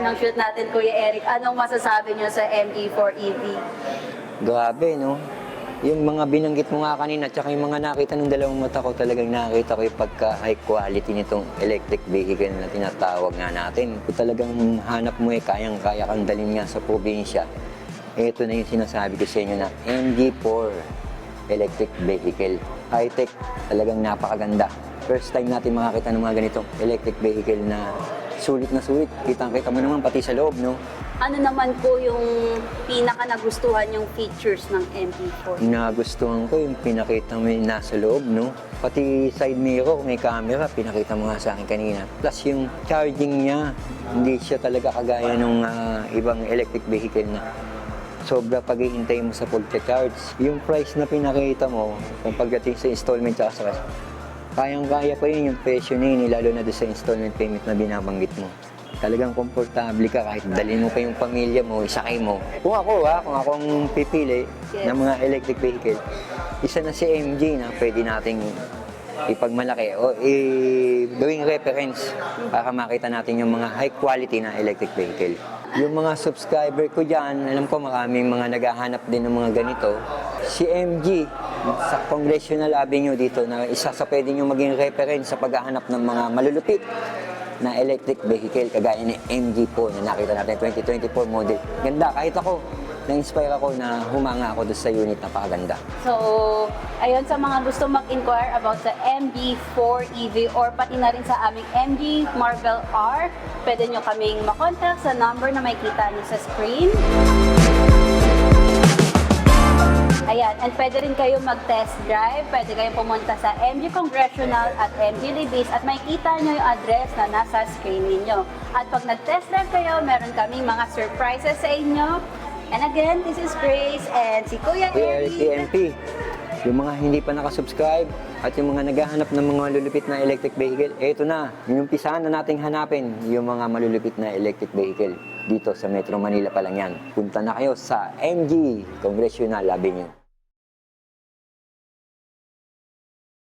ng shoot natin, Kuya Eric. Anong masasabi niyo sa MG4EV? Grabe, no? Yung mga binanggit mo nga kanina, tsaka yung mga nakita ng dalawang mata ko, talagang nakita ko yung pagka-high quality nitong electric vehicle na tinatawag nga natin. Kung talagang hanap mo kayang-kaya kang dalhin nga sa probinsya, ito na yung sinasabi ko sa inyo na MG4 electric vehicle. High-tech, talagang napakaganda. First time natin makakita ng mga ganitong electric vehicle na sulit na sulit. Kitang-kita mo naman pati sa loob, no? Ano naman po yung pinaka nagustuhan yung features ng MG4? Nagustuhan ko yung pinakita mo yung nasa loob, no? Pati side mirror, may camera, pinakita mo nga sa akin kanina. Plus yung charging niya, hindi siya talaga kagaya ng ibang electric vehicle na sobra pag-iintay mo sa pagcha-charge. Yung price na pinakita mo, kung pagdating sa installment tsaka sa cash, kayang-kaya pa yun yung presyo na yun, lalo na doon sa installment payment na binabanggit mo. Talagang komportable ka kahit dalhin mo pa yung pamilya mo, isakay mo. Kung ako kung akong pipili ng mga electric vehicle, isa na si MG na pwede nating ipagmalaki o gawing reference para makita natin yung mga high quality na electric vehicle. Yung mga subscriber ko dyan, alam ko maraming mga naghahanap din ng mga ganito. Si MG sa Congressional Avenue dito na isa sa pwede nyo maging reference sa paghahanap ng mga malulupit na electric vehicle kagaya ni MG po na nakita natin 2024 model. Ganda, kahit ako, na-inspire ako na humanga ako doon sa unit, napakaganda. So, ayun sa mga gusto mag-inquire about sa MG4EV or pati na rin sa aming MG Marvel R, pwede nyo kaming makontak sa number na makikita nyo sa screen. Ayan, and pwede rin kayo mag-test drive, pwede kayong pumunta sa MG Congressional at MG Libis at makikita nyo yung address na nasa screen ninyo. At pag nag-test drive kayo, meron kaming mga surprises sa inyo. And again, this is Grace and si Kuya Eric. TMP. Yung mga hindi pa nakasubscribe at yung mga naghahanap ng mga malulupit na electric vehicle, eto na, inumpisahan na nating hanapin yung mga malulupit na electric vehicle dito sa Metro Manila pa lang yan. Punta na kayo sa MG Congressional Avenue.